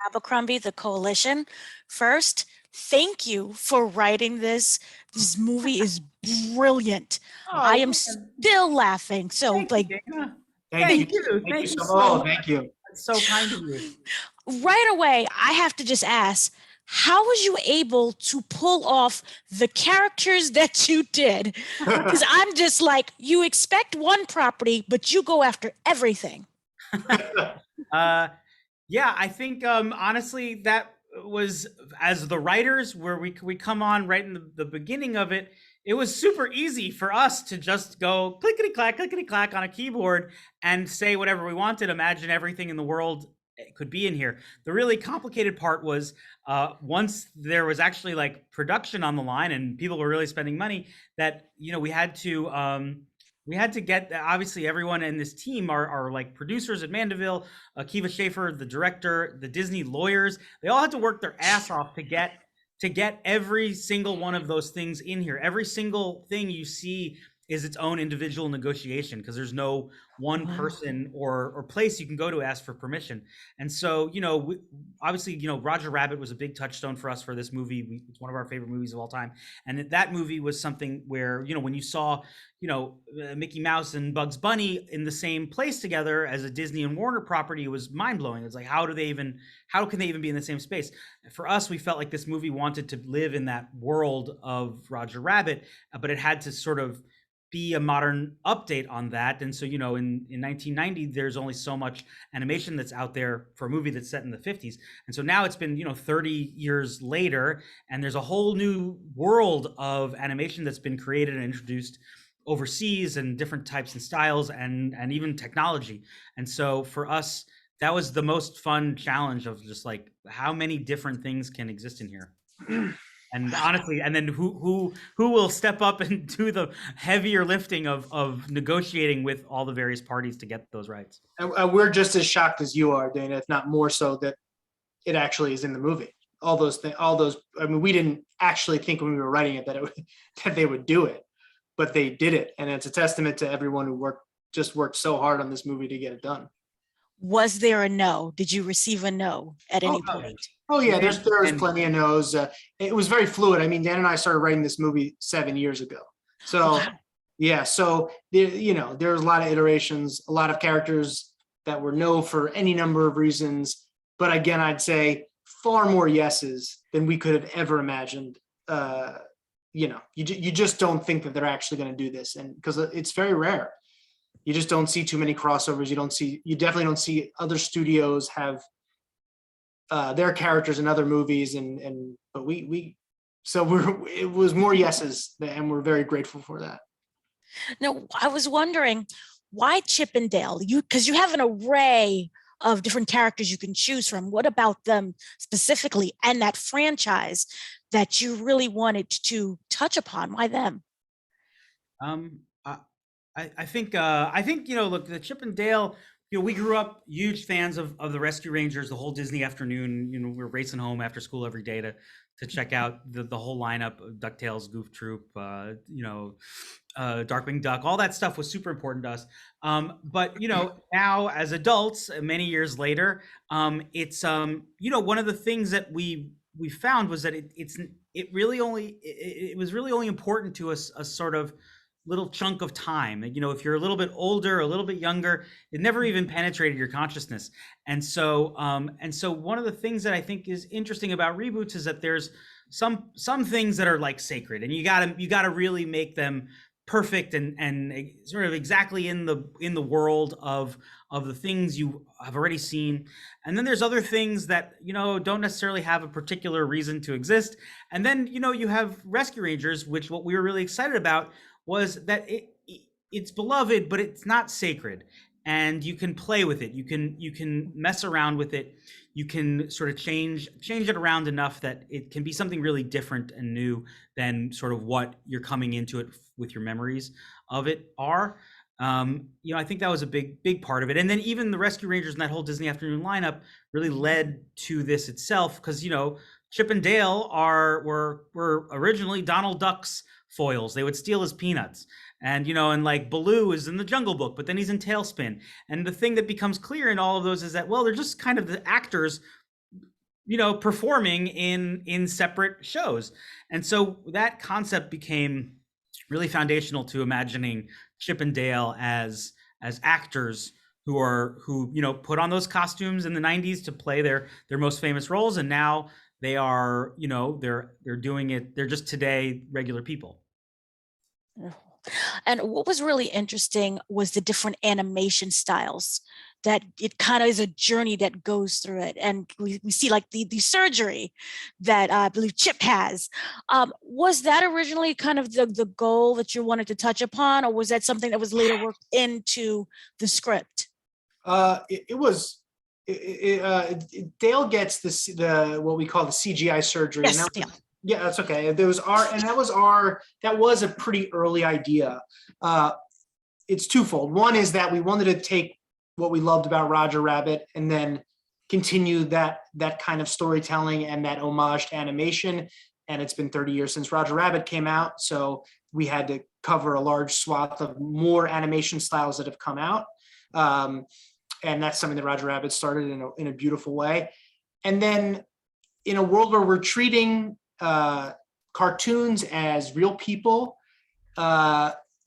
Abercrombie, the Koalition. First, thank you for writing this. This movie is brilliant. I Oh, am man. still laughing. So, Thank you, like, Dana. Thank you. Thank you. Thank you Thank you so so much. much. Thank you. That's so kind of you. right away, I have to just ask, how was you able to pull off the characters that you did? Because I'm just like, you expect one property, but you go after everything. Uh, yeah, I think honestly that was, as the writers, where we come on right in the beginning of it. It was super easy for us to just go clickety clack on a keyboard and say whatever we wanted. Imagine everything in the world could be in here. The really complicated part was once there was actually like production on the line and people were really spending money, that we had to get, obviously everyone in this team are like producers at Mandeville, Akiva Schaffer, the director, the Disney lawyers. They all had to work their ass off to get every single one of those things in here. Every single thing you see is its own individual negotiation, because there's no one Wow. person or place you can go to ask for permission. And so, obviously, Roger Rabbit was a big touchstone for us for this movie. It's one of our favorite movies of all time. And that movie was something where, when you saw, Mickey Mouse and Bugs Bunny in the same place together as a Disney and Warner property, it was mind blowing. It's like, how can they even be in the same space? For us, we felt like this movie wanted to live in that world of Roger Rabbit, but it had to sort of be a modern update on that. And so, in 1990, there's only so much animation that's out there for a movie that's set in the 50s. And so now it's been, 30 years later, and there's a whole new world of animation that's been created and introduced overseas, and different types and styles, and even technology. And so for us, that was the most fun challenge of just like, how many different things can exist in here. And honestly, and then who will step up and do the heavier lifting of negotiating with all the various parties to get those rights. And we're just as shocked as you are, Dana, if not more so, that it actually is in the movie. All those things, I mean, we didn't actually think when we were writing it that they would do it, but they did it. And it's a testament to everyone who worked so hard on this movie to get it done. Was there a no? Did you receive a no at any point? Oh yeah, there was plenty of no's. It was very fluid. I mean, Dan and I started writing this movie 7 years ago. So yeah, so there was a lot of iterations, a lot of characters that were no for any number of reasons. But again, I'd say far more yeses than we could have ever imagined. You just don't think that they're actually going to do this, and because it's very rare. You just don't see too many crossovers. You definitely don't see other studios have their characters in other movies, but it was more yeses, and we're very grateful for that. No, I was wondering, why Chip and Dale? Because you have an array of different characters you can choose from. What about them specifically, and that franchise that you really wanted to touch upon? Why them? I think look, the Chip and Dale, we grew up huge fans of the Rescue Rangers. The whole Disney afternoon, we were racing home after school every day to check out the whole lineup of DuckTales, Goof Troop, Darkwing Duck. All that stuff was super important to us. But now as adults, many years later, it's one of the things that we found was that it was really only important to us a sort of little chunk of time. If you're a little bit older, a little bit younger, it never even penetrated your consciousness. And so one of the things that I think is interesting about reboots is that there's some things that are like sacred, and you gotta really make them perfect and sort of exactly in the world of the things you have already seen. And then there's other things that don't necessarily have a particular reason to exist. And then you have Rescue Rangers, which what we were really excited about was that it's beloved, but it's not sacred, and you can play with it. You can mess around with it. You can sort of change it around enough that it can be something really different and new than sort of what you're coming into it with your memories of it are. I think that was a big part of it. And then even the Rescue Rangers and that whole Disney Afternoon lineup really led to this itself, because Chip and Dale were originally Donald Duck's foils. They would steal his peanuts. And like Baloo is in the Jungle Book, but then he's in Tailspin. And the thing that becomes clear in all of those is that, well, they're just kind of the actors performing in separate shows. And so that concept became really foundational to imagining Chip and Dale as actors who put on those costumes in the 90s to play their most famous roles, and now they are they're doing it, they're just today regular people. And what was really interesting was the different animation styles, that it kind of is a journey that goes through it. And we see like the surgery that I believe Chip has. Was that originally kind of the goal that you wanted to touch upon, or was that something that was later worked into the script? It was. Dale gets the what we call the CGI surgery. Yes, and Dale. Yeah, that's okay. That was a pretty early idea. It's twofold. One is that we wanted to take what we loved about Roger Rabbit and then continue that kind of storytelling and that homage to animation. And it's been 30 years since Roger Rabbit came out, so we had to cover a large swath of more animation styles that have come out. And that's something that Roger Rabbit started in a beautiful way. And then in a world where we're treating cartoons as real people,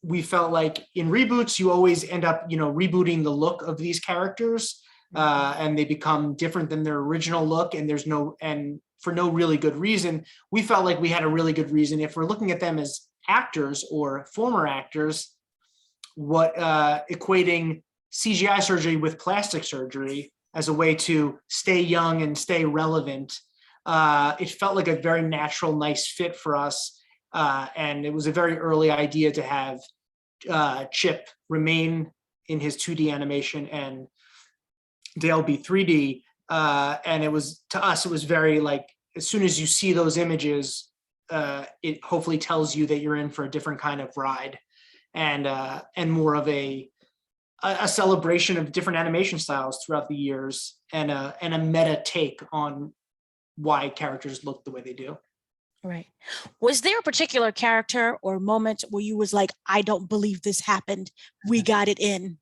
we felt like in reboots, you always end up, rebooting the look of these characters, and they become different than their original look. And for no really good reason. We felt like we had a really good reason. If we're looking at them as actors or former actors, equating CGI surgery with plastic surgery as a way to stay young and stay relevant, it felt like a very natural, nice fit for us. And it was a very early idea to have Chip remain in his 2D animation and Dale be 3D. And to us, it was very like, as soon as you see those images, it hopefully tells you that you're in for a different kind of ride, and more of a celebration of different animation styles throughout the years, and a meta take on why characters look the way they do. Right. Was there a particular character or moment where you was like, I don't believe this happened, we got it in?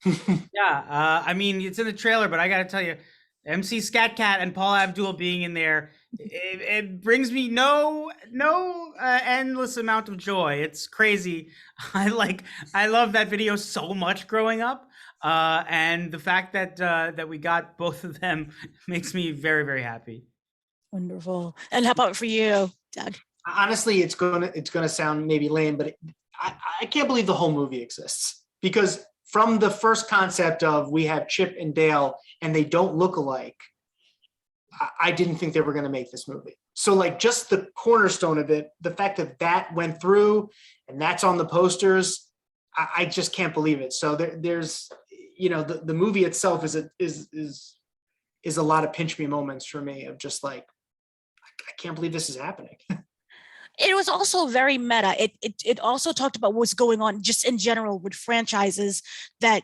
Yeah, I mean, it's in the trailer, but I gotta tell you, MC Scat Cat and Paul Abdul being in there, it brings me no endless amount of joy. It's crazy. I love that video so much growing up, and the fact that we got both of them makes me very, very happy. Wonderful. And how about for you, Doug? Honestly, it's gonna sound maybe lame, but I can't believe the whole movie exists, because from the first concept of we have Chip and Dale and they don't look alike, I didn't think they were going to make this movie. So like just the cornerstone of it, the fact that went through and that's on the posters, I just can't believe it. So there's, the movie itself is a lot of pinch me moments for me of just like, I can't believe this is happening. It was also very meta. It also talked about what's going on just in general with franchises that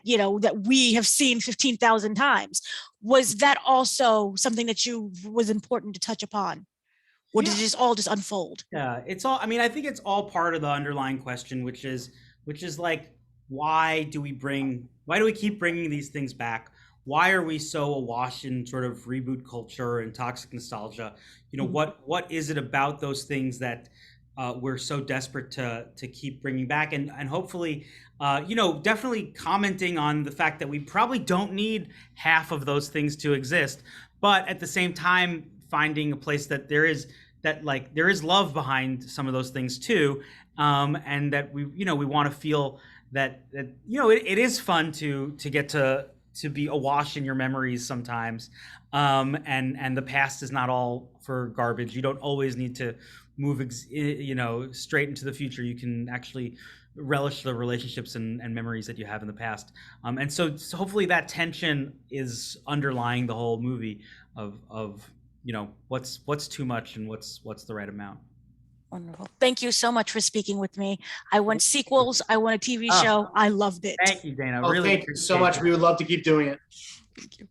we have seen 15,000 times. Was that also something that was important to touch upon, or did it all just unfold? Yeah, it's all. I mean, I think it's all part of the underlying question, which is like, why do we keep bringing these things back? Why are we so awash in sort of reboot culture and toxic nostalgia? What is it about those things that we're so desperate to keep bringing back? And hopefully, definitely commenting on the fact that we probably don't need half of those things to exist, but at the same time, finding a place that there is love behind some of those things too, and that we want to feel that it is fun to get to be awash in your memories sometimes, and the past is not all for garbage. You don't always need to move straight into the future. You can actually relish the relationships and memories that you have in the past, and so hopefully that tension is underlying the whole movie of what's too much and what's the right amount. Wonderful. Thank you so much for speaking with me. I want sequels. I want a TV show. I loved it. Thank you, Dana. Thank you so much. We would love to keep doing it. Thank you.